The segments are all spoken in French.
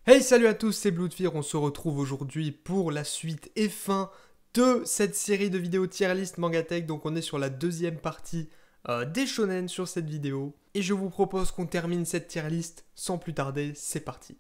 Hey, salut à tous, c'est Bloodfear, on se retrouve aujourd'hui pour la suite et fin de cette série de vidéos tier list Mangatech. Donc on est sur la deuxième partie des shonen sur cette vidéo. Et je vous propose qu'on termine cette tier list sans plus tarder, c'est parti.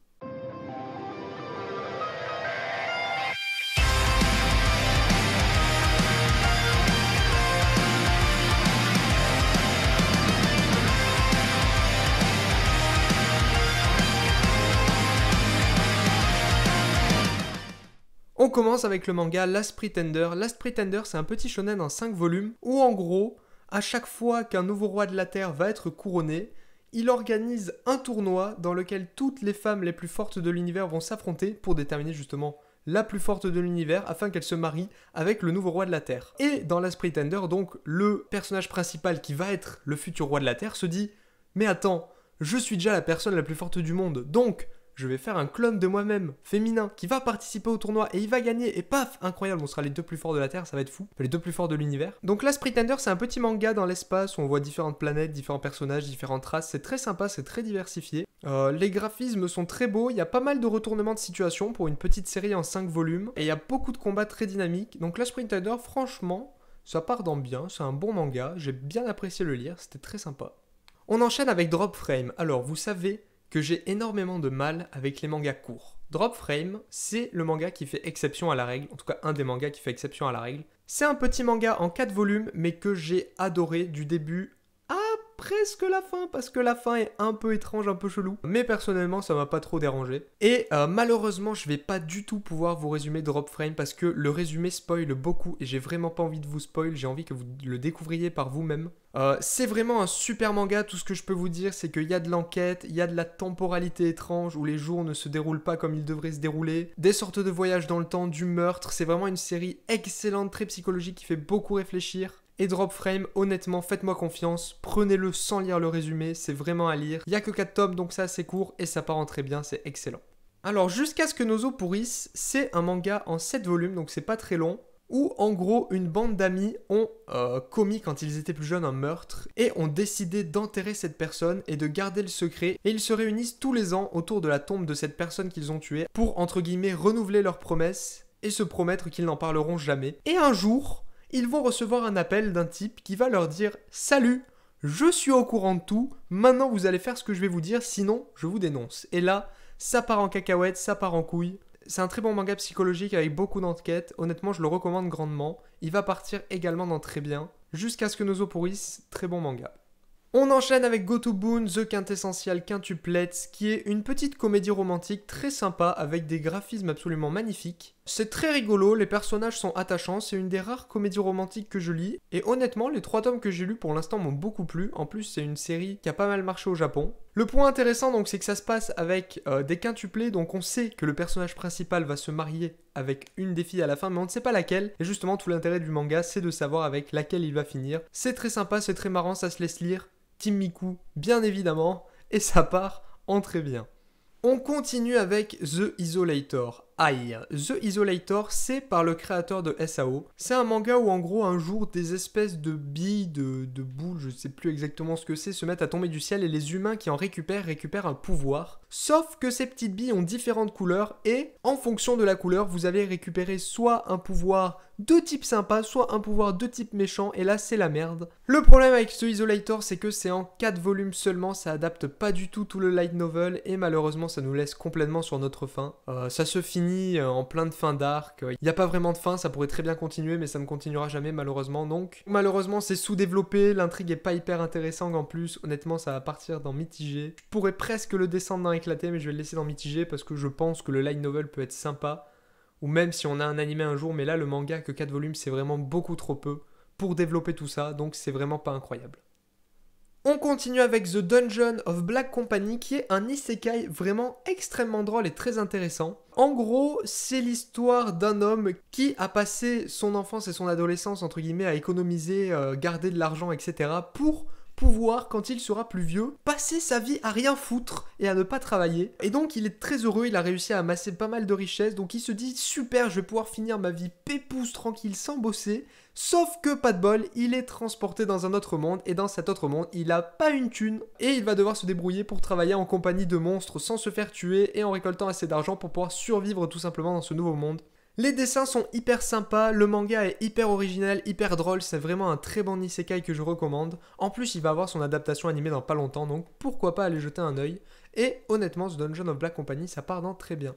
On commence avec le manga Last Pretender. Last Pretender, c'est un petit shonen en 5 volumes où en gros, à chaque fois qu'un nouveau roi de la Terre va être couronné, il organise un tournoi dans lequel toutes les femmes les plus fortes de l'univers vont s'affronter pour déterminer justement la plus forte de l'univers afin qu'elle se marie avec le nouveau roi de la Terre. Et dans Last Pretender, donc, le personnage principal qui va être le futur roi de la Terre se dit « Mais attends, je suis déjà la personne la plus forte du monde, donc... » je vais faire un clone de moi-même, féminin, qui va participer au tournoi et il va gagner. Et paf, incroyable, on sera les deux plus forts de la Terre, ça va être fou. Les deux plus forts de l'univers. Donc Last Pretender, c'est un petit manga dans l'espace où on voit différentes planètes, différents personnages, différentes races. C'est très sympa, c'est très diversifié. Les graphismes sont très beaux, il y a pas mal de retournements de situation pour une petite série en 5 volumes. Et il y a beaucoup de combats très dynamiques. Donc Last Pretender, franchement, ça part dans bien, c'est un bon manga. J'ai bien apprécié le lire, c'était très sympa. On enchaîne avec Drop Frame. Alors, vous savez que j'ai énormément de mal avec les mangas courts. Drop Frame, c'est le manga qui fait exception à la règle, en tout cas un des mangas qui fait exception à la règle. C'est un petit manga en 4 volumes, mais que j'ai adoré du début à presque la fin, parce que la fin est un peu étrange, un peu chelou. Mais personnellement, ça m'a pas trop dérangé. Et malheureusement, je vais pas du tout pouvoir vous résumer Drop Frame, parce que le résumé spoil beaucoup, et j'ai vraiment pas envie de vous spoil, j'ai envie que vous le découvriez par vous-même. C'est vraiment un super manga, tout ce que je peux vous dire c'est qu'il y a de l'enquête, il y a de la temporalité étrange où les jours ne se déroulent pas comme ils devraient se dérouler, des sortes de voyages dans le temps, du meurtre, c'est vraiment une série excellente, très psychologique qui fait beaucoup réfléchir. Et Drop Frame, honnêtement, faites-moi confiance, prenez-le sans lire le résumé, c'est vraiment à lire. Il n'y a que 4 tomes donc c'est assez court et ça part en très bien, c'est excellent. Alors Jusqu'à ce que nos os pourrissent, c'est un manga en 7 volumes donc c'est pas très long. Où en gros une bande d'amis ont commis quand ils étaient plus jeunes un meurtre et ont décidé d'enterrer cette personne et de garder le secret et ils se réunissent tous les ans autour de la tombe de cette personne qu'ils ont tuée pour entre guillemets renouveler leurs promesses et se promettre qu'ils n'en parleront jamais. Et un jour, ils vont recevoir un appel d'un type qui va leur dire « Salut, je suis au courant de tout, maintenant vous allez faire ce que je vais vous dire, sinon je vous dénonce. » Et là, ça part en cacahuète, ça part en couille. C'est un très bon manga psychologique avec beaucoup d'enquêtes. Honnêtement, je le recommande grandement. Il va partir également dans très bien. Jusqu'à ce que nos os pourrissent, très bon manga. On enchaîne avec Go to Boon, The Quintessential Quintuplet, qui est une petite comédie romantique très sympa avec des graphismes absolument magnifiques. C'est très rigolo, les personnages sont attachants, c'est une des rares comédies romantiques que je lis. Et honnêtement, les 3 tomes que j'ai lus pour l'instant m'ont beaucoup plu. En plus, c'est une série qui a pas mal marché au Japon. Le point intéressant, donc, c'est que ça se passe avec des quintuplés, donc on sait que le personnage principal va se marier avec une des filles à la fin, mais on ne sait pas laquelle. Et justement, tout l'intérêt du manga, c'est de savoir avec laquelle il va finir. C'est très sympa, c'est très marrant, ça se laisse lire. Team Miku, bien évidemment, et ça part en très bien. On continue avec The Isolator. Aïe, The Isolator, c'est par le créateur de SAO. C'est un manga où en gros un jour des espèces de billes, de boules, je sais plus exactement ce que c'est, se mettent à tomber du ciel et les humains qui en récupèrent un pouvoir. Sauf que ces petites billes ont différentes couleurs et en fonction de la couleur, vous allez récupérer soit un pouvoir de type sympa, soit un pouvoir de type méchant et là c'est la merde. Le problème avec The Isolator, c'est que c'est en 4 volumes seulement, ça adapte pas du tout le light novel et malheureusement ça nous laisse complètement sur notre faim. Ça se finit en plein de fin d'arc, il n'y a pas vraiment de fin, ça pourrait très bien continuer mais ça ne continuera jamais malheureusement, donc malheureusement c'est sous-développé, l'intrigue est pas hyper intéressante en plus, honnêtement ça va partir dans mitigé. Je pourrais presque le descendre dans éclaté mais je vais le laisser dans mitigé parce que je pense que le light novel peut être sympa, ou même si on a un animé un jour, mais là le manga que 4 volumes c'est vraiment beaucoup trop peu pour développer tout ça, donc c'est vraiment pas incroyable. On continue avec The Dungeon of Black Company qui est un isekai vraiment extrêmement drôle et très intéressant. En gros, c'est l'histoire d'un homme qui a passé son enfance et son adolescence entre guillemets à économiser, garder de l'argent, etc. pour pouvoir, quand il sera plus vieux, passer sa vie à rien foutre et à ne pas travailler. Et donc il est très heureux, il a réussi à amasser pas mal de richesses, donc il se dit super, je vais pouvoir finir ma vie pépouze tranquille sans bosser. Sauf que pas de bol, il est transporté dans un autre monde et dans cet autre monde, il a pas une thune et il va devoir se débrouiller pour travailler en compagnie de monstres sans se faire tuer et en récoltant assez d'argent pour pouvoir survivre tout simplement dans ce nouveau monde. Les dessins sont hyper sympas, le manga est hyper original, hyper drôle, c'est vraiment un très bon isekai que je recommande. En plus, il va avoir son adaptation animée dans pas longtemps, donc pourquoi pas aller jeter un œil. Et honnêtement, The Dungeon of Black Company, ça part dans très bien.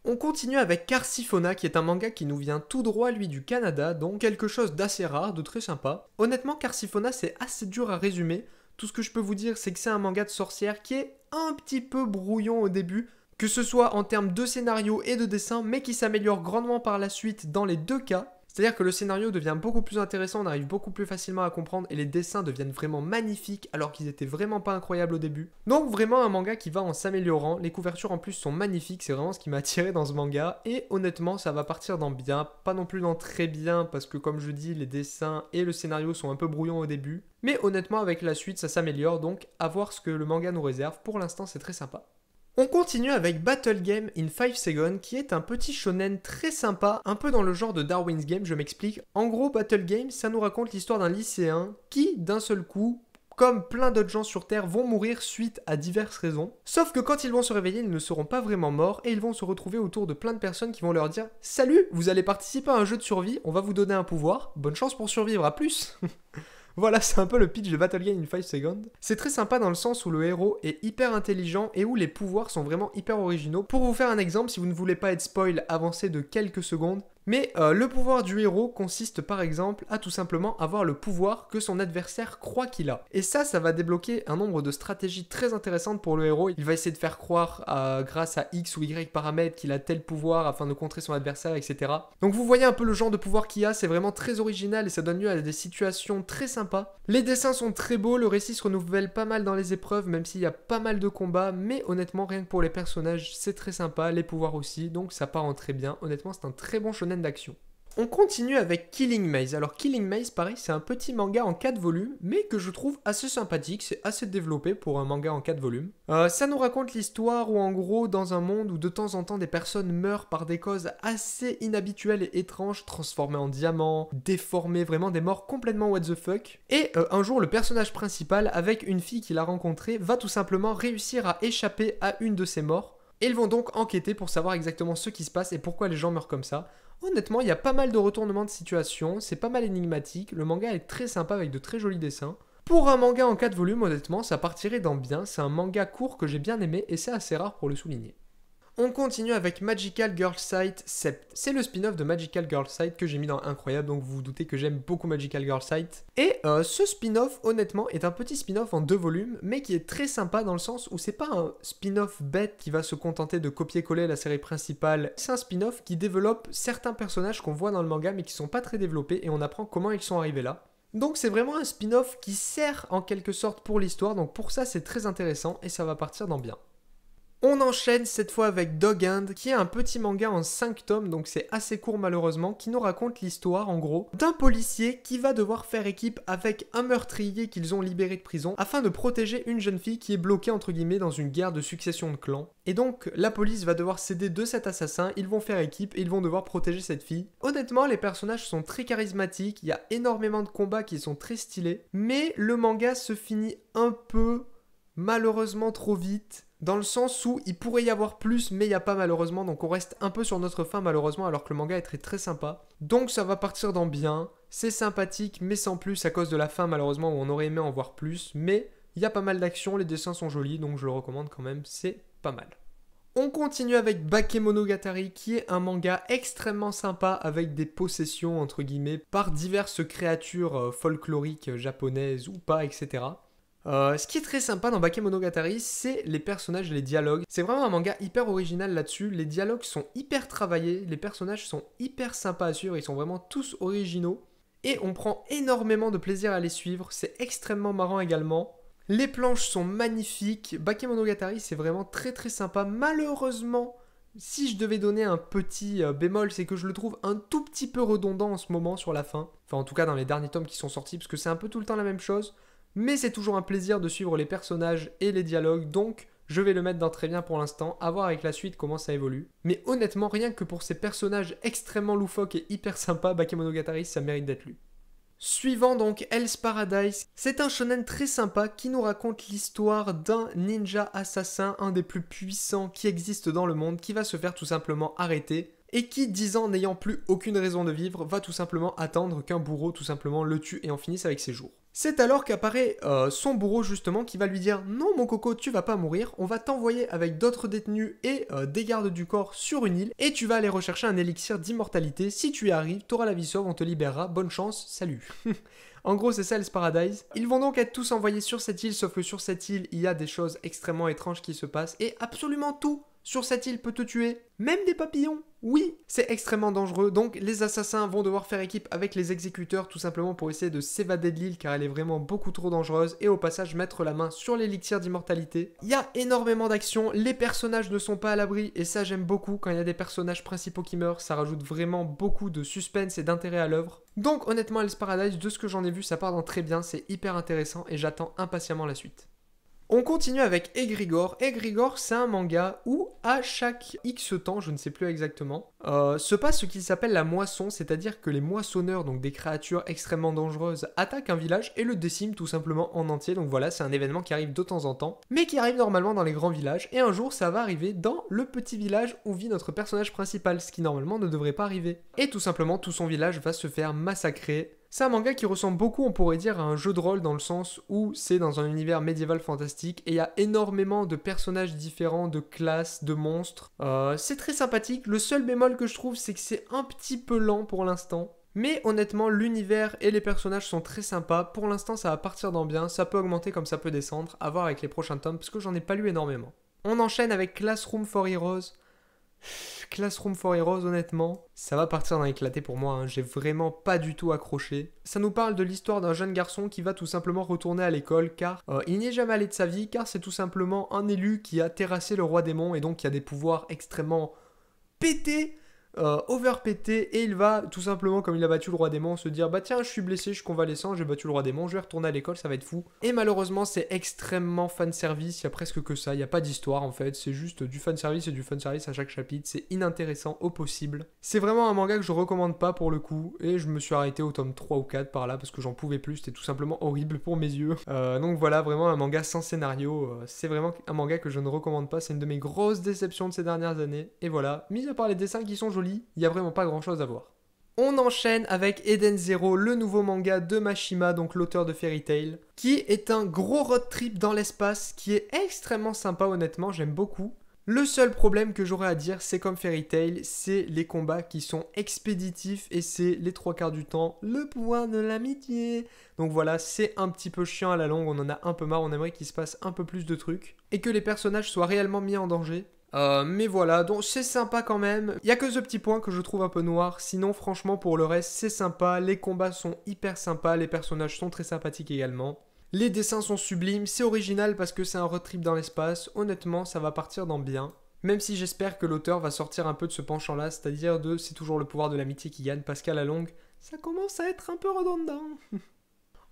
On continue avec Carciphona, qui est un manga qui nous vient tout droit, lui, du Canada, donc quelque chose d'assez rare, de très sympa. Honnêtement, Carciphona, c'est assez dur à résumer. Tout ce que je peux vous dire, c'est que c'est un manga de sorcière qui est un petit peu brouillon au début, que ce soit en termes de scénario et de dessin, mais qui s'améliore grandement par la suite dans les deux cas. C'est-à-dire que le scénario devient beaucoup plus intéressant, on arrive beaucoup plus facilement à comprendre et les dessins deviennent vraiment magnifiques alors qu'ils étaient vraiment pas incroyables au début. Donc vraiment un manga qui va en s'améliorant, les couvertures en plus sont magnifiques, c'est vraiment ce qui m'a attiré dans ce manga et honnêtement ça va partir dans bien, pas non plus dans très bien parce que comme je dis les dessins et le scénario sont un peu brouillons au début, mais honnêtement avec la suite ça s'améliore donc à voir ce que le manga nous réserve, pour l'instant c'est très sympa. On continue avec Battle Game in 5 Seconds qui est un petit shonen très sympa, un peu dans le genre de Darwin's Game, je m'explique. En gros, Battle Game, ça nous raconte l'histoire d'un lycéen qui, d'un seul coup, comme plein d'autres gens sur Terre, vont mourir suite à diverses raisons. Sauf que quand ils vont se réveiller, ils ne seront pas vraiment morts et ils vont se retrouver autour de plein de personnes qui vont leur dire « Salut, vous allez participer à un jeu de survie, on va vous donner un pouvoir, bonne chance pour survivre, à plus !» Voilà, c'est un peu le pitch de Battle Game in 5 Seconds. C'est très sympa dans le sens où le héros est hyper intelligent et où les pouvoirs sont vraiment hyper originaux. Pour vous faire un exemple, si vous ne voulez pas être spoil, avancez de quelques secondes. Mais le pouvoir du héros consiste par exemple à tout simplement avoir le pouvoir que son adversaire croit qu'il a. Et ça va débloquer un nombre de stratégies très intéressantes pour le héros. Il va essayer de faire croire grâce à X ou Y paramètres qu'il a tel pouvoir afin de contrer son adversaire, etc. Donc vous voyez un peu le genre de pouvoir qu'il a, c'est vraiment très original et ça donne lieu à des situations très sympas. Les dessins sont très beaux, le récit se renouvelle pas mal dans les épreuves, même s'il y a pas mal de combats, mais honnêtement rien que pour les personnages c'est très sympa, les pouvoirs aussi, donc ça part en très bien. Honnêtement c'est un très bon shonen d'action. On continue avec Killing Maze. Alors Killing Maze, pareil, c'est un petit manga en 4 volumes, mais que je trouve assez sympathique, c'est assez développé pour un manga en 4 volumes. Ça nous raconte l'histoire où en gros, dans un monde où de temps en temps des personnes meurent par des causes assez inhabituelles et étranges, transformées en diamants, déformées, vraiment des morts complètement what the fuck. Et un jour, le personnage principal, avec une fille qu'il a rencontrée, va tout simplement réussir à échapper à une de ces morts. Et ils vont donc enquêter pour savoir exactement ce qui se passe et pourquoi les gens meurent comme ça. Honnêtement, il y a pas mal de retournements de situation, c'est pas mal énigmatique, le manga est très sympa avec de très jolis dessins. Pour un manga en 4 volumes, honnêtement, ça partirait dans bien, c'est un manga court que j'ai bien aimé et c'est assez rare pour le souligner. On continue avec Magical Girl Sight Sept. C'est le spin-off de Magical Girl Sight que j'ai mis dans Incroyable, donc vous vous doutez que j'aime beaucoup Magical Girl Sight. Et ce spin-off, honnêtement, est un petit spin-off en 2 volumes, mais qui est très sympa dans le sens où c'est pas un spin-off bête qui va se contenter de copier-coller la série principale. C'est un spin-off qui développe certains personnages qu'on voit dans le manga, mais qui sont pas très développés, et on apprend comment ils sont arrivés là. Donc c'est vraiment un spin-off qui sert en quelque sorte pour l'histoire, donc pour ça c'est très intéressant, et ça va partir dans bien. On enchaîne cette fois avec Dog Hand, qui est un petit manga en 5 tomes, donc c'est assez court malheureusement, qui nous raconte l'histoire en gros d'un policier qui va devoir faire équipe avec un meurtrier qu'ils ont libéré de prison afin de protéger une jeune fille qui est bloquée entre guillemets dans une guerre de succession de clans. Et donc la police va devoir s'aider de cet assassin, ils vont faire équipe et ils vont devoir protéger cette fille. Honnêtement les personnages sont très charismatiques, il y a énormément de combats qui sont très stylés, mais le manga se finit un peu malheureusement trop vite. Dans le sens où il pourrait y avoir plus, mais il n'y a pas malheureusement, donc on reste un peu sur notre fin malheureusement, alors que le manga est très très sympa. Donc ça va partir dans bien, c'est sympathique, mais sans plus à cause de la fin malheureusement, où on aurait aimé en voir plus, mais il y a pas mal d'action, les dessins sont jolis, donc je le recommande quand même, c'est pas mal. On continue avec Bakemonogatari, qui est un manga extrêmement sympa, avec des possessions entre guillemets, par diverses créatures folkloriques japonaises ou pas, etc. Ce qui est très sympa dans Bakemonogatari, c'est les personnages et les dialogues. C'est vraiment un manga hyper original là-dessus. Les dialogues sont hyper travaillés, les personnages sont hyper sympas à suivre, ils sont vraiment tous originaux. Et on prend énormément de plaisir à les suivre, c'est extrêmement marrant également. Les planches sont magnifiques, Bakemonogatari c'est vraiment très très sympa. Malheureusement, si je devais donner un petit bémol, c'est que je le trouve un tout petit peu redondant en ce moment sur la fin. Enfin en tout cas dans les derniers tomes qui sont sortis, parce que c'est un peu tout le temps la même chose. mais c'est toujours un plaisir de suivre les personnages et les dialogues, donc je vais le mettre dans très bien pour l'instant, à voir avec la suite comment ça évolue. Mais honnêtement, rien que pour ces personnages extrêmement loufoques et hyper sympas, Bakemonogatari, ça mérite d'être lu. Suivant donc Hell's Paradise, c'est un shonen très sympa qui nous raconte l'histoire d'un ninja assassin, un des plus puissants qui existent dans le monde, qui va se faire tout simplement arrêter et qui, 10 ans n'ayant plus aucune raison de vivre, va tout simplement attendre qu'un bourreau tout simplement le tue et en finisse avec ses jours. C'est alors qu'apparaît son bourreau justement qui va lui dire « Non mon coco, tu vas pas mourir, on va t'envoyer avec d'autres détenus et des gardes du corps sur une île et tu vas aller rechercher un élixir d'immortalité. Si tu y arrives, t'auras la vie sauve, on te libérera, bonne chance, salut !» En gros, c'est ça Hell's Paradise. Ils vont donc être tous envoyés sur cette île, sauf que sur cette île, il y a des choses extrêmement étranges qui se passent et absolument tout sur cette île peut te tuer, même des papillons. Oui, c'est extrêmement dangereux, donc les assassins vont devoir faire équipe avec les exécuteurs tout simplement pour essayer de s'évader de l'île car elle est vraiment beaucoup trop dangereuse et au passage mettre la main sur l'élixir d'immortalité. Il y a énormément d'actions, les personnages ne sont pas à l'abri et ça j'aime beaucoup quand il y a des personnages principaux qui meurent, ça rajoute vraiment beaucoup de suspense et d'intérêt à l'œuvre. Donc honnêtement Hell's Paradise, de ce que j'en ai vu, ça part dans très bien, c'est hyper intéressant et j'attends impatiemment la suite. On continue avec Egregore. Egregore, c'est un manga où, à chaque X temps, je ne sais plus exactement, se passe ce qui s'appelle la moisson, c'est-à-dire que les moissonneurs, donc des créatures extrêmement dangereuses, attaquent un village et le déciment tout simplement en entier. Donc voilà, c'est un événement qui arrive de temps en temps, mais qui arrive normalement dans les grands villages. Et un jour, ça va arriver dans le petit village où vit notre personnage principal, ce qui normalement ne devrait pas arriver. Et tout simplement, tout son village va se faire massacrer. C'est un manga qui ressemble beaucoup, on pourrait dire, à un jeu de rôle dans le sens où c'est dans un univers médiéval fantastique et il y a énormément de personnages différents, de classes, de monstres. C'est très sympathique. Le seul bémol que je trouve, c'est que c'est un petit peu lent pour l'instant. Mais honnêtement, l'univers et les personnages sont très sympas. Pour l'instant, ça va partir dans bien. Ça peut augmenter comme ça peut descendre. À voir avec les prochains tomes parce que j'en ai pas lu énormément. On enchaîne avec Classroom for Heroes. Classroom for Heroes, honnêtement, ça va partir dans l'éclaté pour moi, hein. J'ai vraiment pas du tout accroché. Ça nous parle de l'histoire d'un jeune garçon qui va tout simplement retourner à l'école car il n'y est jamais allé de sa vie, car c'est tout simplement un élu qui a terrassé le roi démon et donc qui a des pouvoirs extrêmement pétés, overpété, et il va tout simplement, comme il a battu le roi démon, se dire bah tiens, je suis blessé, je suis convalescent, j'ai battu le roi démon, je vais retourner à l'école, ça va être fou. Et malheureusement c'est extrêmement fanservice, il y a presque que ça, il n'y a pas d'histoire en fait, c'est juste du fanservice et du fanservice à chaque chapitre, c'est inintéressant au possible. C'est vraiment un manga que je recommande pas pour le coup, et je me suis arrêté au tome 3 ou 4 par là parce que j'en pouvais plus, c'était tout simplement horrible pour mes yeux. Donc voilà, vraiment un manga sans scénario, c'est vraiment un manga que je ne recommande pas, c'est une de mes grosses déceptions de ces dernières années, et voilà, mis à part les dessins qui sont jolis, il n'y a vraiment pas grand chose à voir. On enchaîne avec Eden Zero, le nouveau manga de Mashima, donc l'auteur de Fairy Tail, qui est un gros road trip dans l'espace qui est extrêmement sympa, honnêtement, j'aime beaucoup. Le seul problème que j'aurais à dire, c'est comme Fairy Tail, c'est les combats qui sont expéditifs et c'est les 3/4 du temps le pouvoir de l'amitié. Donc voilà, c'est un petit peu chiant à la longue, on en a un peu marre, on aimerait qu'il se passe un peu plus de trucs et que les personnages soient réellement mis en danger. Mais voilà, donc c'est sympa quand même. Il y a que ce petit point que je trouve un peu noir. Sinon, franchement, pour le reste, c'est sympa. Les combats sont hyper sympas. Les personnages sont très sympathiques également. Les dessins sont sublimes. C'est original parce que c'est un road trip dans l'espace. Honnêtement, ça va partir dans bien. Même si j'espère que l'auteur va sortir un peu de ce penchant-là, c'est-à-dire de c'est toujours le pouvoir de l'amitié qui gagne, parce qu'à la longue, ça commence à être un peu redondant.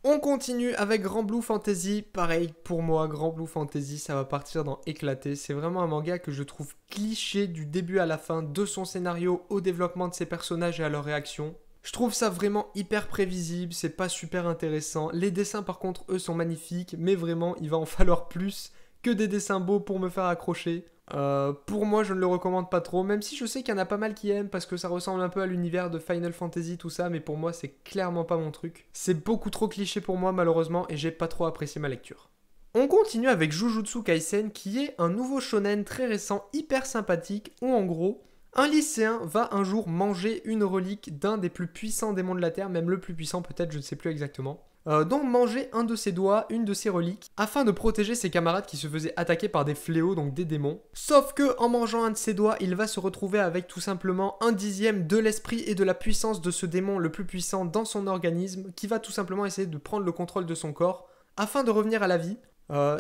On continue avec Grand Blue Fantasy, pareil pour moi, Grand Blue Fantasy, ça va partir dans éclater, c'est vraiment un manga que je trouve cliché du début à la fin, de son scénario au développement de ses personnages et à leurs réactions. Je trouve ça vraiment hyper prévisible, c'est pas super intéressant, les dessins par contre eux sont magnifiques, mais vraiment il va en falloir plus que des dessins beaux pour me faire accrocher. Pour moi je ne le recommande pas trop, même si je sais qu'il y en a pas mal qui aiment parce que ça ressemble un peu à l'univers de Final Fantasy, tout ça, mais pour moi c'est clairement pas mon truc. C'est beaucoup trop cliché pour moi malheureusement et j'ai pas trop apprécié ma lecture. On continue avec Jujutsu Kaisen qui est un nouveau shonen très récent, hyper sympathique, où en gros, un lycéen va un jour manger une relique d'un des plus puissants démons de la Terre, même le plus puissant peut-être, je ne sais plus exactement. Donc manger un de ses doigts, une de ses reliques, afin de protéger ses camarades qui se faisaient attaquer par des fléaux, donc des démons. Sauf que en mangeant un de ses doigts, il va se retrouver avec tout simplement 1/10 de l'esprit et de la puissance de ce démon le plus puissant dans son organisme, qui va tout simplement essayer de prendre le contrôle de son corps, afin de revenir à la vie.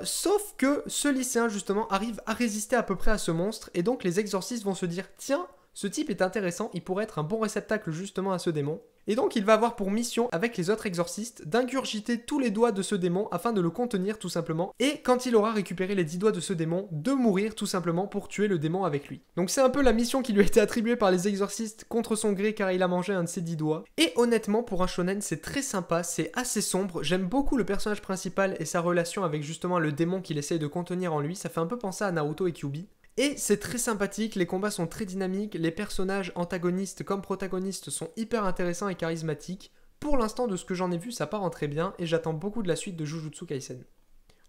Sauf que ce lycéen justement arrive à résister à peu près à ce monstre, et donc les exorcistes vont se dire tiens, ce type est intéressant, il pourrait être un bon réceptacle justement à ce démon. Et donc il va avoir pour mission avec les autres exorcistes d'ingurgiter tous les doigts de ce démon afin de le contenir tout simplement. Et quand il aura récupéré les 10 doigts de ce démon, de mourir tout simplement pour tuer le démon avec lui. Donc c'est un peu la mission qui lui a été attribuée par les exorcistes contre son gré car il a mangé un de ses 10 doigts. Et honnêtement pour un shonen c'est très sympa, c'est assez sombre, j'aime beaucoup le personnage principal et sa relation avec justement le démon qu'il essaye de contenir en lui, ça fait un peu penser à Naruto et Kyuubi. Et c'est très sympathique, les combats sont très dynamiques, les personnages antagonistes comme protagonistes sont hyper intéressants et charismatiques. Pour l'instant, de ce que j'en ai vu, ça part en très bien et j'attends beaucoup de la suite de Jujutsu Kaisen.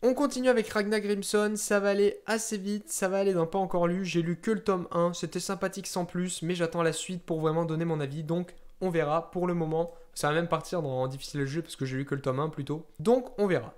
On continue avec Ragnar Grimson, ça va aller assez vite, ça va aller d'un pas encore lu, j'ai lu que le tome 1, c'était sympathique sans plus, mais j'attends la suite pour vraiment donner mon avis, donc on verra pour le moment. Ça va même partir dans difficile jeu parce que j'ai lu que le tome 1 plutôt, donc on verra.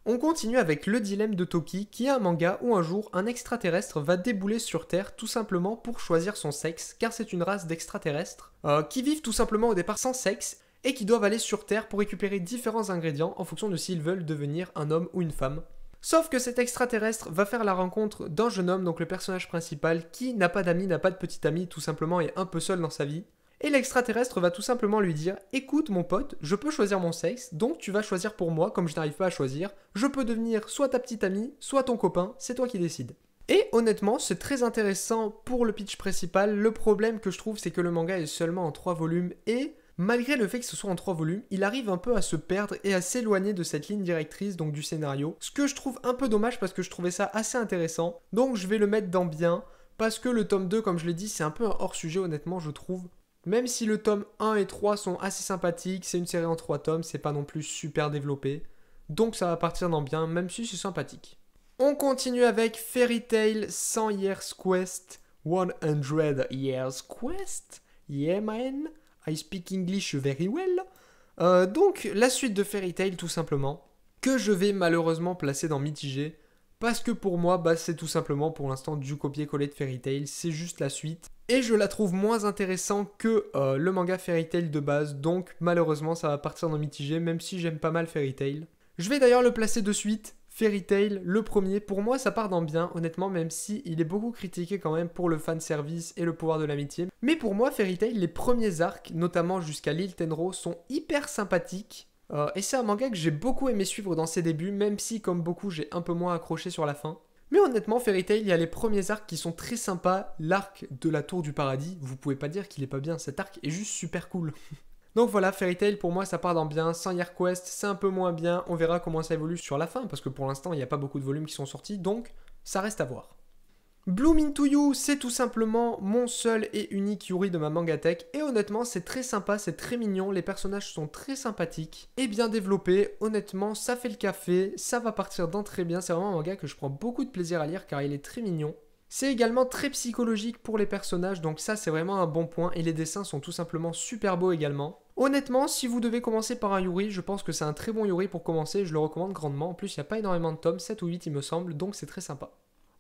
On continue avec Le Dilemme de Toki, qui est un manga où un jour un extraterrestre va débouler sur Terre tout simplement pour choisir son sexe, car c'est une race d'extraterrestres qui vivent tout simplement au départ sans sexe et qui doivent aller sur Terre pour récupérer différents ingrédients en fonction de s'ils veulent devenir un homme ou une femme. Sauf que cet extraterrestre va faire la rencontre d'un jeune homme, donc le personnage principal, qui n'a pas d'amis, n'a pas de petit ami, tout simplement est un peu seul dans sa vie. Et l'extraterrestre va tout simplement lui dire « Écoute mon pote, je peux choisir mon sexe, donc tu vas choisir pour moi, comme je n'arrive pas à choisir, je peux devenir soit ta petite amie, soit ton copain, c'est toi qui décides. » Et honnêtement, c'est très intéressant pour le pitch principal, le problème que je trouve c'est que le manga est seulement en 3 volumes et malgré le fait que ce soit en 3 volumes, il arrive un peu à se perdre et à s'éloigner de cette ligne directrice, donc du scénario, ce que je trouve un peu dommage parce que je trouvais ça assez intéressant, donc je vais le mettre dans bien, parce que le tome 2, comme je l'ai dit, c'est un peu un hors-sujet honnêtement je trouve. Même si le tome 1 et 3 sont assez sympathiques, c'est une série en 3 tomes, c'est pas non plus super développé. Donc ça va partir dans bien, même si c'est sympathique. On continue avec Fairy Tail 100 Years Quest. 100 Years Quest? Yeah man, I speak English very well. Donc la suite de Fairy Tail tout simplement, que je vais malheureusement placer dans mitigé. Parce que pour moi, c'est tout simplement pour l'instant du copier-coller de Fairy Tail, c'est juste la suite. Et je la trouve moins intéressant que le manga Fairy Tail de base, donc malheureusement ça va partir dans mitigé, même si j'aime pas mal Fairy Tail. Je vais d'ailleurs le placer de suite, Fairy Tail, le premier, pour moi ça part dans bien, honnêtement, même si il est beaucoup critiqué quand même pour le fanservice et le pouvoir de l'amitié. Mais pour moi, Fairy Tail, les premiers arcs, notamment jusqu'à l'île Tenro, sont hyper sympathiques. Et c'est un manga que j'ai beaucoup aimé suivre dans ses débuts, même si comme beaucoup j'ai un peu moins accroché sur la fin. Mais honnêtement, Fairy Tail, il y a les premiers arcs qui sont très sympas. L'arc de la Tour du Paradis, vous pouvez pas dire qu'il est pas bien, cet arc est juste super cool. Donc voilà, Fairy Tail pour moi ça part dans bien, 100 Year Quest c'est un peu moins bien, on verra comment ça évolue sur la fin, parce que pour l'instant il n'y a pas beaucoup de volumes qui sont sortis, donc ça reste à voir. Bloom Into You, c'est tout simplement mon seul et unique Yuri de ma mangatech, et honnêtement c'est très sympa, c'est très mignon, les personnages sont très sympathiques et bien développés, honnêtement ça fait le café, ça va partir dans très bien, c'est vraiment un manga que je prends beaucoup de plaisir à lire car il est très mignon. C'est également très psychologique pour les personnages, donc ça c'est vraiment un bon point, et les dessins sont tout simplement super beaux également. Honnêtement, si vous devez commencer par un Yuri, je pense que c'est un très bon Yuri pour commencer, je le recommande grandement, en plus il n'y a pas énormément de tomes, 7 ou 8 il me semble, donc c'est très sympa.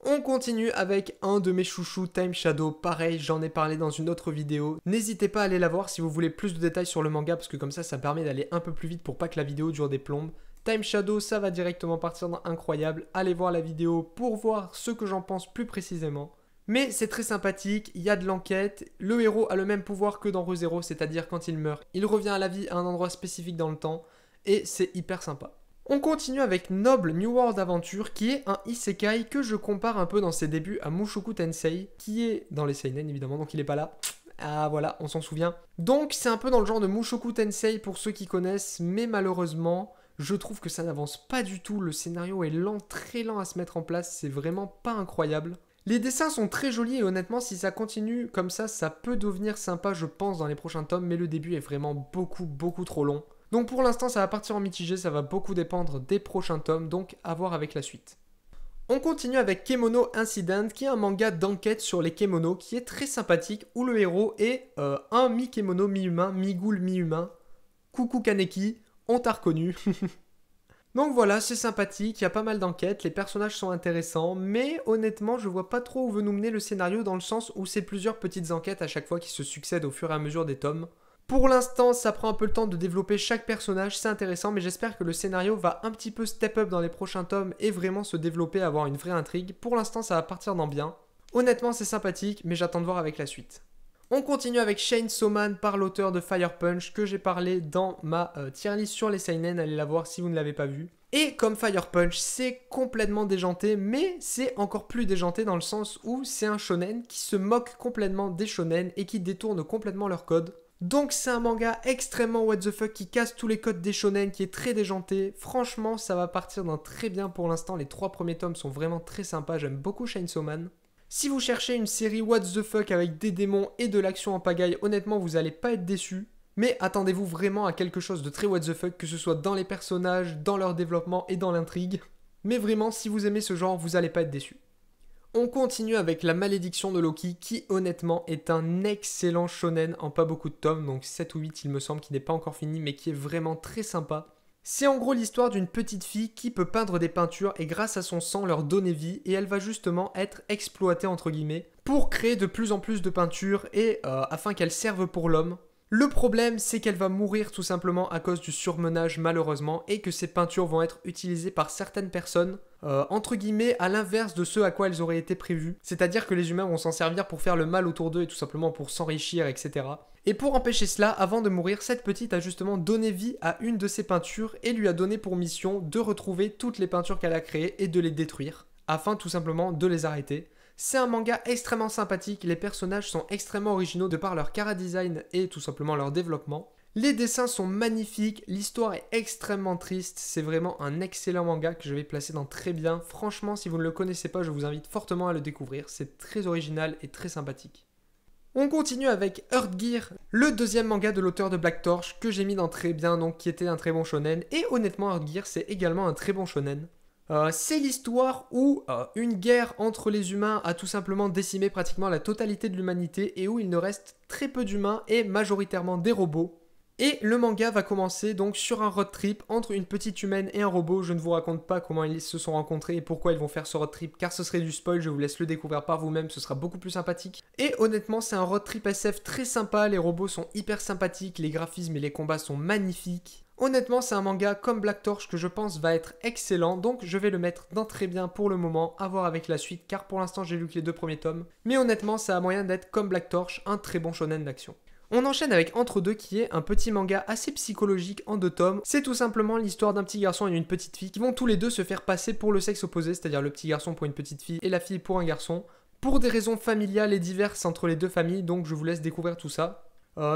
On continue avec un de mes chouchous, Time Shadow, pareil, j'en ai parlé dans une autre vidéo. N'hésitez pas à aller la voir si vous voulez plus de détails sur le manga, parce que comme ça permet d'aller un peu plus vite pour pas que la vidéo dure des plombes. Time Shadow, ça va directement partir dans incroyable, allez voir la vidéo pour voir ce que j'en pense plus précisément. Mais c'est très sympathique, il y a de l'enquête, le héros a le même pouvoir que dans Re:Zero, c'est-à-dire quand il meurt, il revient à la vie à un endroit spécifique dans le temps, et c'est hyper sympa. On continue avec Noble New World Adventure, qui est un isekai que je compare un peu dans ses débuts à Mushoku Tensei, qui est dans les seinen évidemment, donc il est pas là. Ah voilà, on s'en souvient. Donc c'est un peu dans le genre de Mushoku Tensei pour ceux qui connaissent, mais malheureusement, je trouve que ça n'avance pas du tout, le scénario est lent, très lent à se mettre en place, c'est vraiment pas incroyable. Les dessins sont très jolis et honnêtement si ça continue comme ça peut devenir sympa je pense dans les prochains tomes, mais le début est vraiment beaucoup trop long. Donc pour l'instant ça va partir en mitigé, ça va beaucoup dépendre des prochains tomes, donc à voir avec la suite. On continue avec Kemono Incident, qui est un manga d'enquête sur les kemonos, qui est très sympathique, où le héros est un mi-kemono, mi-humain, mi-ghoul, mi-humain. Coucou Kaneki, on t'a reconnu. Donc voilà, c'est sympathique, il y a pas mal d'enquêtes, les personnages sont intéressants, mais honnêtement je vois pas trop où veut nous mener le scénario dans le sens où c'est plusieurs petites enquêtes à chaque fois qui se succèdent au fur et à mesure des tomes. Pour l'instant, ça prend un peu le temps de développer chaque personnage, c'est intéressant, mais j'espère que le scénario va un petit peu step up dans les prochains tomes et vraiment se développer, avoir une vraie intrigue. Pour l'instant, ça va partir dans bien. Honnêtement, c'est sympathique, mais j'attends de voir avec la suite. On continue avec Chainsaw Man par l'auteur de Fire Punch que j'ai parlé dans ma tier list sur les seinen, allez la voir si vous ne l'avez pas vue. Et comme Fire Punch, c'est complètement déjanté, mais c'est encore plus déjanté dans le sens où c'est un shonen qui se moque complètement des shonen et qui détourne complètement leurs codes. Donc c'est un manga extrêmement what the fuck qui casse tous les codes des shonen, qui est très déjanté. Franchement, ça va partir d'un très bien pour l'instant. Les 3 premiers tomes sont vraiment très sympas, j'aime beaucoup Chainsaw Man. Si vous cherchez une série what the fuck avec des démons et de l'action en pagaille, honnêtement vous allez pas être déçus. Mais attendez-vous vraiment à quelque chose de très what the fuck, que ce soit dans les personnages, dans leur développement et dans l'intrigue. Mais vraiment, si vous aimez ce genre, vous allez pas être déçus. On continue avec La Malédiction de Loki, qui honnêtement est un excellent shonen en pas beaucoup de tomes, donc 7 ou 8 il me semble, qui n'est pas encore fini, mais qui est vraiment très sympa. C'est en gros l'histoire d'une petite fille qui peut peindre des peintures et grâce à son sang leur donner vie, et elle va justement être exploitée entre guillemets pour créer de plus en plus de peintures et afin qu'elles servent pour l'homme. Le problème, c'est qu'elle va mourir tout simplement à cause du surmenage malheureusement et que ces peintures vont être utilisées par certaines personnes, entre guillemets, à l'inverse de ce à quoi elles auraient été prévues. C'est-à-dire que les humains vont s'en servir pour faire le mal autour d'eux et tout simplement pour s'enrichir, etc. Et pour empêcher cela, avant de mourir, cette petite a justement donné vie à une de ses peintures et lui a donné pour mission de retrouver toutes les peintures qu'elle a créées et de les détruire, afin tout simplement de les arrêter. C'est un manga extrêmement sympathique, les personnages sont extrêmement originaux de par leur chara-design et tout simplement leur développement. Les dessins sont magnifiques, l'histoire est extrêmement triste, c'est vraiment un excellent manga que je vais placer dans très bien. Franchement, si vous ne le connaissez pas, je vous invite fortement à le découvrir, c'est très original et très sympathique. On continue avec Earth Gear, le deuxième manga de l'auteur de Black Torch que j'ai mis dans très bien, donc qui était un très bon shonen. Et honnêtement, Earth Gear c'est également un très bon shonen. C'est l'histoire où une guerre entre les humains a tout simplement décimé pratiquement la totalité de l'humanité et où il ne reste très peu d'humains et majoritairement des robots. Et le manga va commencer donc sur un road trip entre une petite humaine et un robot. Je ne vous raconte pas comment ils se sont rencontrés et pourquoi ils vont faire ce road trip car ce serait du spoil, je vous laisse le découvrir par vous-même, ce sera beaucoup plus sympathique. Et honnêtement c'est un road trip SF très sympa, les robots sont hyper sympathiques, les graphismes et les combats sont magnifiques. Honnêtement c'est un manga comme Black Torch que je pense va être excellent, donc je vais le mettre dans très bien pour le moment, à voir avec la suite car pour l'instant j'ai lu que les 2 premiers tomes. Mais honnêtement ça a moyen d'être comme Black Torch, un très bon shonen d'action. On enchaîne avec Entre deux qui est un petit manga assez psychologique en 2 tomes. C'est tout simplement l'histoire d'un petit garçon et d'une petite fille qui vont tous les deux se faire passer pour le sexe opposé, c'est-à-dire le petit garçon pour une petite fille et la fille pour un garçon, pour des raisons familiales et diverses entre les 2 familles, donc je vous laisse découvrir tout ça.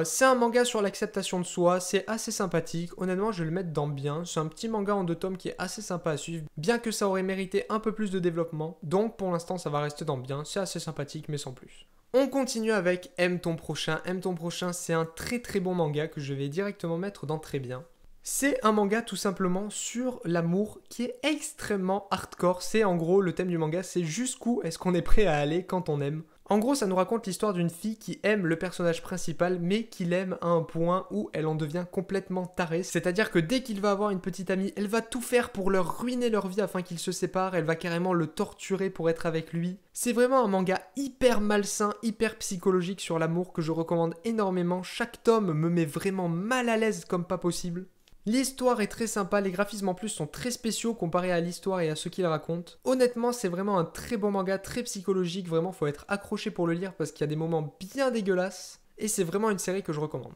C'est un manga sur l'acceptation de soi, c'est assez sympathique, honnêtement je vais le mettre dans bien, c'est un petit manga en 2 tomes qui est assez sympa à suivre, bien que ça aurait mérité un peu plus de développement, donc pour l'instant ça va rester dans bien, c'est assez sympathique mais sans plus. On continue avec Aime ton prochain. Aime ton prochain, c'est un très très bon manga que je vais directement mettre dans très bien. C'est un manga tout simplement sur l'amour qui est extrêmement hardcore. C'est en gros le thème du manga, c'est jusqu'où est-ce qu'on est prêt à aller quand on aime. En gros, ça nous raconte l'histoire d'une fille qui aime le personnage principal, mais qui l'aime à un point où elle en devient complètement tarée. C'est-à-dire que dès qu'il va avoir une petite amie, elle va tout faire pour leur ruiner leur vie afin qu'ils se séparent. Elle va carrément le torturer pour être avec lui. C'est vraiment un manga hyper malsain, hyper psychologique sur l'amour que je recommande énormément. Chaque tome me met vraiment mal à l'aise comme pas possible. L'histoire est très sympa, les graphismes en plus sont très spéciaux comparés à l'histoire et à ce qu'il raconte. Honnêtement, c'est vraiment un très bon manga, très psychologique, vraiment faut être accroché pour le lire parce qu'il y a des moments bien dégueulasses et c'est vraiment une série que je recommande.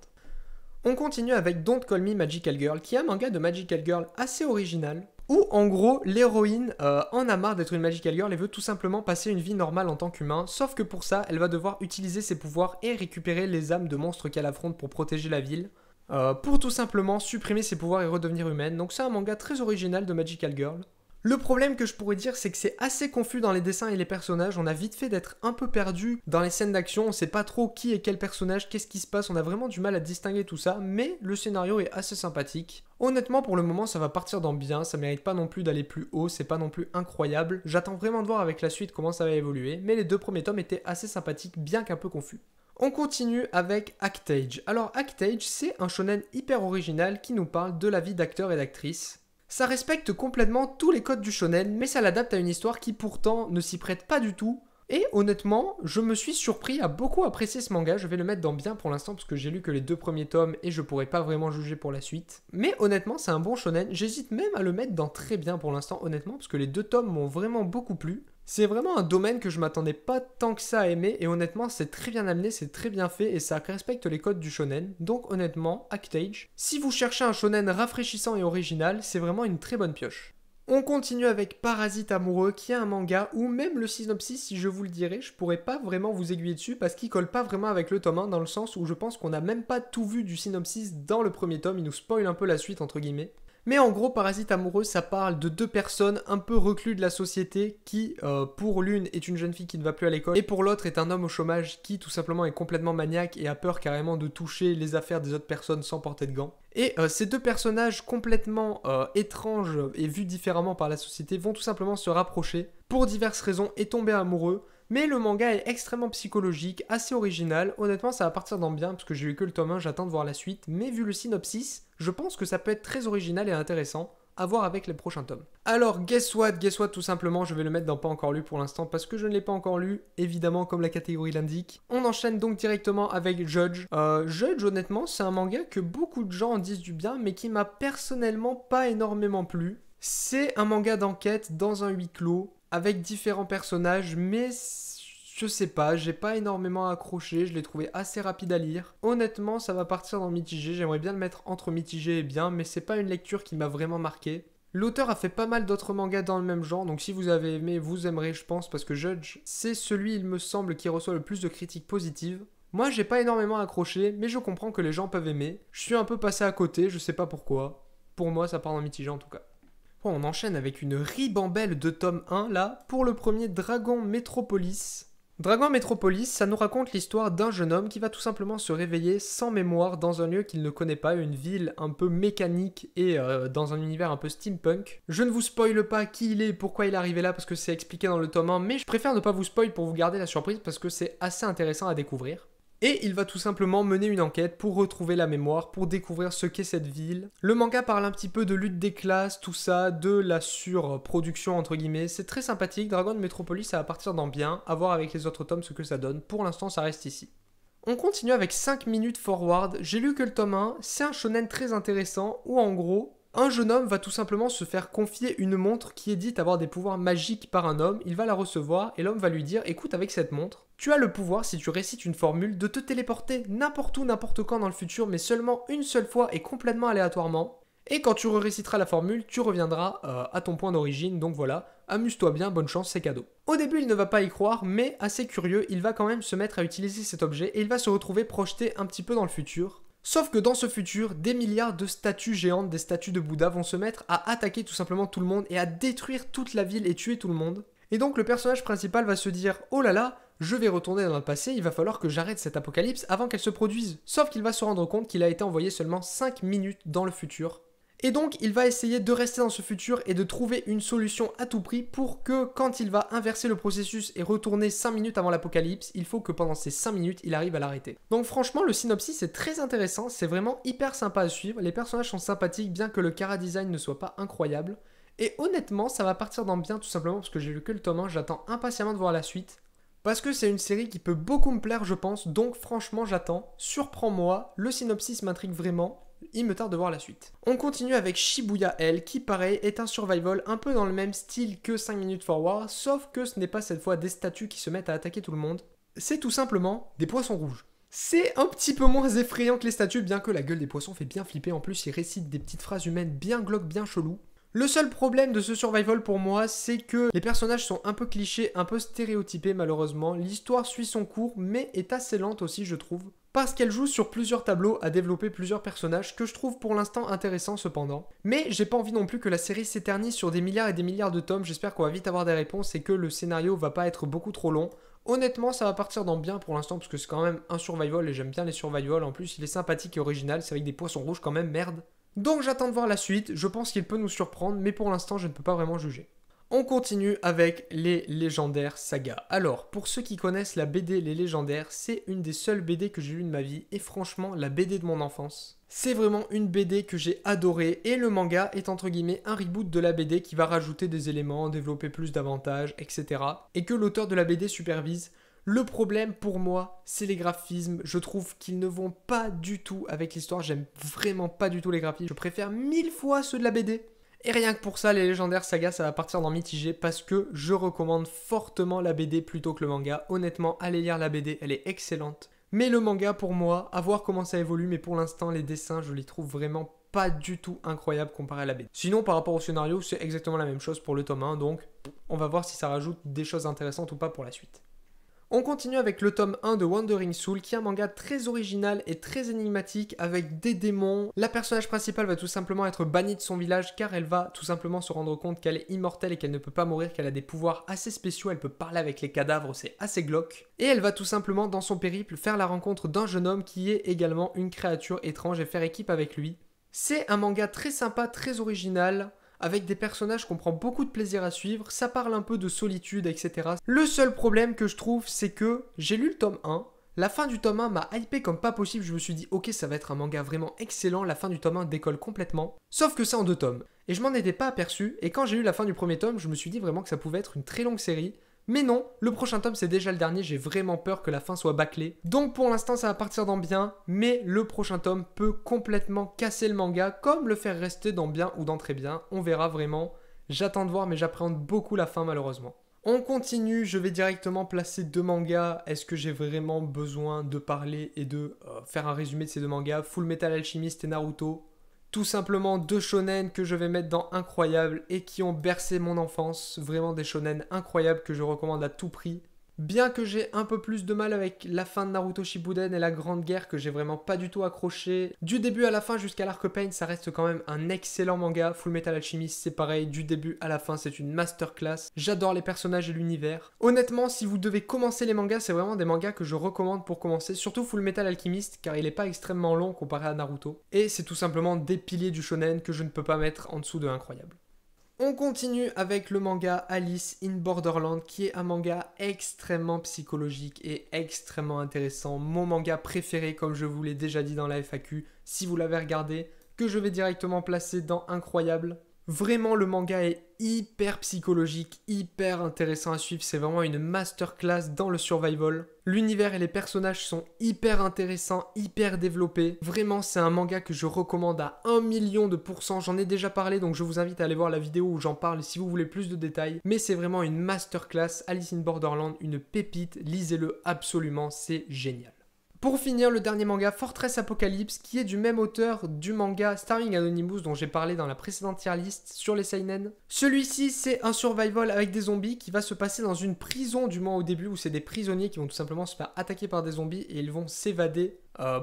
On continue avec Don't Call Me Magical Girl, qui est un manga de Magical Girl assez original, où en gros l'héroïne en a marre d'être une Magical Girl et veut tout simplement passer une vie normale en tant qu'humain, sauf que pour ça, elle va devoir utiliser ses pouvoirs et récupérer les âmes de monstres qu'elle affronte pour protéger la ville. Pour tout simplement supprimer ses pouvoirs et redevenir humaine. Donc c'est un manga très original de Magical Girl. Le problème que je pourrais dire, c'est que c'est assez confus dans les dessins et les personnages. On a vite fait d'être un peu perdu dans les scènes d'action. On sait pas trop qui est quel personnage, qu'est-ce qui se passe. On a vraiment du mal à distinguer tout ça. Mais le scénario est assez sympathique. Honnêtement, pour le moment, ça va partir dans bien. Ça mérite pas non plus d'aller plus haut. C'est pas non plus incroyable. J'attends vraiment de voir avec la suite comment ça va évoluer. Mais les 2 premiers tomes étaient assez sympathiques, bien qu'un peu confus. On continue avec Actage. Alors Actage, c'est un shonen hyper original qui nous parle de la vie d'acteurs et d'actrices. Ça respecte complètement tous les codes du shonen, mais ça l'adapte à une histoire qui pourtant ne s'y prête pas du tout. Et honnêtement, je me suis surpris à beaucoup apprécier ce manga, je vais le mettre dans bien pour l'instant parce que j'ai lu que les 2 premiers tomes et je pourrais pas vraiment juger pour la suite. Mais honnêtement, c'est un bon shonen, j'hésite même à le mettre dans très bien pour l'instant honnêtement parce que les 2 tomes m'ont vraiment beaucoup plu. C'est vraiment un domaine que je m'attendais pas tant que ça à aimer et honnêtement c'est très bien amené, c'est très bien fait et ça respecte les codes du shonen. Donc honnêtement, Actage, si vous cherchez un shonen rafraîchissant et original, c'est vraiment une très bonne pioche. On continue avec Parasite Amoureux qui est un manga où même le synopsis, si je vous le dirais, je pourrais pas vraiment vous aiguiller dessus parce qu'il colle pas vraiment avec le tome 1 dans le sens où je pense qu'on n'a même pas tout vu du synopsis dans le premier tome, il nous spoil un peu la suite entre guillemets. Mais en gros, Parasite Amoureux, ça parle de deux personnes un peu reclus de la société qui, pour l'une, est une jeune fille qui ne va plus à l'école, et pour l'autre est un homme au chômage qui, tout simplement, est complètement maniaque et a peur carrément de toucher les affaires des autres personnes sans porter de gants. Et ces deux personnages complètement étranges et vus différemment par la société vont tout simplement se rapprocher pour diverses raisons et tomber amoureux. Mais le manga est extrêmement psychologique, assez original. Honnêtement, ça va partir dans bien parce que j'ai eu que le tome 1, j'attends de voir la suite. Mais vu le synopsis, je pense que ça peut être très original et intéressant. À voir avec les prochains tomes. Alors, guess what, tout simplement, je vais le mettre dans pas encore lu pour l'instant parce que je ne l'ai pas encore lu, évidemment, comme la catégorie l'indique. On enchaîne donc directement avec Judge. Judge, honnêtement, c'est un manga que beaucoup de gens en disent du bien, mais qui m'a personnellement pas énormément plu. C'est un manga d'enquête dans un huis clos avec différents personnages, mais je sais pas, j'ai pas énormément accroché, je l'ai trouvé assez rapide à lire. Honnêtement, ça va partir dans mitigé, j'aimerais bien le mettre entre mitigé et bien, mais c'est pas une lecture qui m'a vraiment marqué. L'auteur a fait pas mal d'autres mangas dans le même genre, donc si vous avez aimé, vous aimerez je pense, parce que Judge, c'est celui, il me semble, qui reçoit le plus de critiques positives. Moi, j'ai pas énormément accroché, mais je comprends que les gens peuvent aimer. Je suis un peu passé à côté, je sais pas pourquoi. Pour moi, ça part dans mitigé en tout cas. Bon, on enchaîne avec une ribambelle de tome 1, là, pour le premier Dragon Metropolis. Dragon Metropolis, ça nous raconte l'histoire d'un jeune homme qui va tout simplement se réveiller sans mémoire dans un lieu qu'il ne connaît pas, une ville un peu mécanique et dans un univers un peu steampunk. Je ne vous spoile pas qui il est et pourquoi il est arrivé là parce que c'est expliqué dans le tome 1, mais je préfère ne pas vous spoil pour vous garder la surprise parce que c'est assez intéressant à découvrir. Et il va tout simplement mener une enquête pour retrouver la mémoire, pour découvrir ce qu'est cette ville. Le manga parle un petit peu de lutte des classes, tout ça, de la surproduction entre guillemets. C'est très sympathique, Dragon Metropolis ça va partir dans bien, à voir avec les autres tomes ce que ça donne. Pour l'instant ça reste ici. On continue avec 5 minutes forward. J'ai lu que le tome 1, c'est un shonen très intéressant où en gros, un jeune homme va tout simplement se faire confier une montre qui est dite avoir des pouvoirs magiques par un homme, il va la recevoir et l'homme va lui dire « Écoute, avec cette montre, tu as le pouvoir, si tu récites une formule, de te téléporter n'importe où, n'importe quand dans le futur, mais seulement une seule fois et complètement aléatoirement. Et quand tu réciteras la formule, tu reviendras à ton point d'origine, donc voilà, amuse-toi bien, bonne chance, c'est cadeau. » Au début, il ne va pas y croire, mais assez curieux, il va quand même se mettre à utiliser cet objet et il va se retrouver projeté un petit peu dans le futur. Sauf que dans ce futur, des milliards de statues géantes, des statues de Bouddha vont se mettre à attaquer tout simplement tout le monde et à détruire toute la ville et tuer tout le monde. Et donc le personnage principal va se dire « Oh là là, je vais retourner dans le passé, il va falloir que j'arrête cette apocalypse avant qu'elle se produise. » Sauf qu'il va se rendre compte qu'il a été envoyé seulement 5 minutes dans le futur. Et donc il va essayer de rester dans ce futur et de trouver une solution à tout prix pour que quand il va inverser le processus et retourner 5 minutes avant l'apocalypse, il faut que pendant ces 5 minutes il arrive à l'arrêter. Donc franchement le synopsis est très intéressant, c'est vraiment hyper sympa à suivre, les personnages sont sympathiques bien que le chara-design ne soit pas incroyable. Et honnêtement ça va partir dans bien tout simplement parce que j'ai lu que le tome 1, j'attends impatiemment de voir la suite. Parce que c'est une série qui peut beaucoup me plaire je pense, donc franchement j'attends, surprends-moi, le synopsis m'intrigue vraiment. Il me tarde de voir la suite. On continue avec Shibuya Hell, qui pareil est un survival un peu dans le même style que 5 minutes forward, sauf que ce n'est pas cette fois des statues qui se mettent à attaquer tout le monde, c'est tout simplement des poissons rouges. C'est un petit peu moins effrayant que les statues, bien que la gueule des poissons fait bien flipper, en plus ils récitent des petites phrases humaines bien glauques, bien cheloues. Le seul problème de ce survival pour moi, c'est que les personnages sont un peu clichés, un peu stéréotypés malheureusement, l'histoire suit son cours, mais est assez lente aussi je trouve. Parce qu'elle joue sur plusieurs tableaux à développer plusieurs personnages que je trouve pour l'instant intéressants cependant. Mais j'ai pas envie non plus que la série s'éternise sur des milliards et des milliards de tomes, j'espère qu'on va vite avoir des réponses et que le scénario va pas être beaucoup trop long. Honnêtement ça va partir dans bien pour l'instant parce que c'est quand même un survival et j'aime bien les survival, en plus il est sympathique et original, c'est avec des poissons rouges quand même, merde. Donc j'attends de voir la suite, je pense qu'il peut nous surprendre mais pour l'instant je ne peux pas vraiment juger. On continue avec les légendaires sagas. Alors, pour ceux qui connaissent la BD Les Légendaires, c'est une des seules BD que j'ai lues de ma vie, et franchement, la BD de mon enfance. C'est vraiment une BD que j'ai adorée, et le manga est entre guillemets un reboot de la BD qui va rajouter des éléments, développer plus d'avantages, etc. Et que l'auteur de la BD supervise. Le problème pour moi, c'est les graphismes. Je trouve qu'ils ne vont pas du tout avec l'histoire, j'aime vraiment pas du tout les graphismes. Je préfère 1000 fois ceux de la BD. Et rien que pour ça, les légendaires sagas, ça va partir dans mitigé parce que je recommande fortement la BD plutôt que le manga. Honnêtement, allez lire la BD, elle est excellente. Mais le manga, pour moi, à voir comment ça évolue, mais pour l'instant, les dessins, je les trouve vraiment pas du tout incroyables comparé à la BD. Sinon, par rapport au scénario, c'est exactement la même chose pour le tome 1, donc on va voir si ça rajoute des choses intéressantes ou pas pour la suite. On continue avec le tome 1 de Wandering Soul, qui est un manga très original et très énigmatique avec des démons. La personnage principale va tout simplement être bannie de son village car elle va tout simplement se rendre compte qu'elle est immortelle et qu'elle ne peut pas mourir, qu'elle a des pouvoirs assez spéciaux, elle peut parler avec les cadavres, c'est assez glauque. Et elle va tout simplement dans son périple faire la rencontre d'un jeune homme qui est également une créature étrange et faire équipe avec lui. C'est un manga très sympa, très original, avec des personnages qu'on prend beaucoup de plaisir à suivre, ça parle un peu de solitude, etc. Le seul problème que je trouve, c'est que j'ai lu le tome 1, la fin du tome 1 m'a hypé comme pas possible, je me suis dit ok ça va être un manga vraiment excellent, la fin du tome 1 décolle complètement, sauf que c'est en 2 tomes. Et je m'en étais pas aperçu, et quand j'ai lu la fin du premier tome, je me suis dit vraiment que ça pouvait être une très longue série, mais non, le prochain tome c'est déjà le dernier, j'ai vraiment peur que la fin soit bâclée. Donc pour l'instant ça va partir dans bien, mais le prochain tome peut complètement casser le manga, comme le faire rester dans bien ou dans très bien, on verra vraiment. J'attends de voir mais j'appréhende beaucoup la fin malheureusement. On continue, je vais directement placer 2 mangas. Est-ce que j'ai vraiment besoin de parler et de faire un résumé de ces 2 mangas? Full Metal Alchemist et Naruto. Tout simplement 2 shonen que je vais mettre dans incroyables et qui ont bercé mon enfance. Vraiment des shonen incroyables que je recommande à tout prix. Bien que j'ai un peu plus de mal avec la fin de Naruto Shippuden et la Grande Guerre que j'ai vraiment pas du tout accroché. Du début à la fin jusqu'à l'Arc Pain, ça reste quand même un excellent manga. Full Metal Alchemist, c'est pareil, du début à la fin, c'est une masterclass. J'adore les personnages et l'univers. Honnêtement, si vous devez commencer les mangas, c'est vraiment des mangas que je recommande pour commencer. Surtout Full Metal Alchemist, car il est pas extrêmement long comparé à Naruto. Et c'est tout simplement des piliers du shonen que je ne peux pas mettre en dessous de incroyable. On continue avec le manga Alice in Borderland qui est un manga extrêmement psychologique et extrêmement intéressant. Mon manga préféré comme je vous l'ai déjà dit dans la FAQ, si vous l'avez regardé, que je vais directement placer dans incroyable. Vraiment le manga est hyper psychologique, hyper intéressant à suivre, c'est vraiment une masterclass dans le survival. L'univers et les personnages sont hyper intéressants, hyper développés. Vraiment c'est un manga que je recommande à 1 000 000%, j'en ai déjà parlé donc je vous invite à aller voir la vidéo où j'en parle si vous voulez plus de détails. Mais c'est vraiment une masterclass, Alice in Borderland, une pépite, lisez-le absolument, c'est génial. Pour finir, le dernier manga, Fortress Apocalypse, qui est du même auteur du manga Starving Anonymous dont j'ai parlé dans la précédente tier list sur les seinen. Celui-ci, c'est un survival avec des zombies qui va se passer dans une prison, du moins au début, où c'est des prisonniers qui vont tout simplement se faire attaquer par des zombies et ils vont s'évader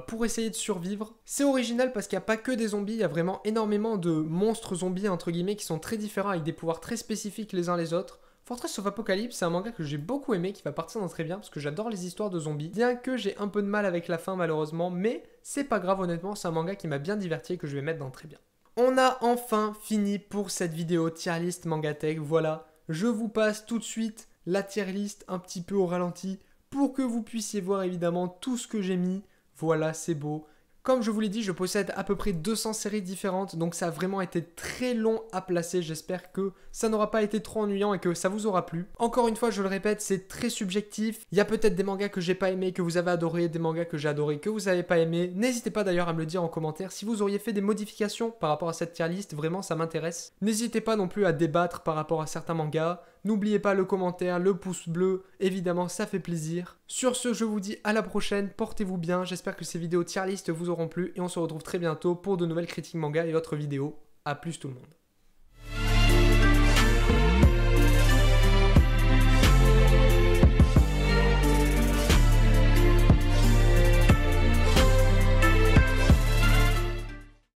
pour essayer de survivre. C'est original parce qu'il n'y a pas que des zombies, il y a vraiment énormément de monstres zombies, entre guillemets, qui sont très différents avec des pouvoirs très spécifiques les uns les autres. Fortress of Apocalypse, c'est un manga que j'ai beaucoup aimé, qui va partir dans très bien, parce que j'adore les histoires de zombies, bien que j'ai un peu de mal avec la fin malheureusement, mais c'est pas grave honnêtement, c'est un manga qui m'a bien diverti et que je vais mettre dans très bien. On a enfin fini pour cette vidéo tier list Mangatech, voilà, je vous passe tout de suite la tier list un petit peu au ralenti, pour que vous puissiez voir évidemment tout ce que j'ai mis, voilà c'est beau. Comme je vous l'ai dit, je possède à peu près 200 séries différentes, donc ça a vraiment été très long à placer. J'espère que ça n'aura pas été trop ennuyant et que ça vous aura plu. Encore une fois, je le répète, c'est très subjectif. Il y a peut-être des mangas que j'ai pas aimé, que vous avez adoré, des mangas que j'ai adoré, que vous n'avez pas aimé. N'hésitez pas d'ailleurs à me le dire en commentaire si vous auriez fait des modifications par rapport à cette tier list, vraiment ça m'intéresse. N'hésitez pas non plus à débattre par rapport à certains mangas. N'oubliez pas le commentaire, le pouce bleu, évidemment ça fait plaisir. Sur ce, je vous dis à la prochaine, portez-vous bien, j'espère que ces vidéos tier list vous auront plu et on se retrouve très bientôt pour de nouvelles critiques manga et autres vidéos. A plus tout le monde.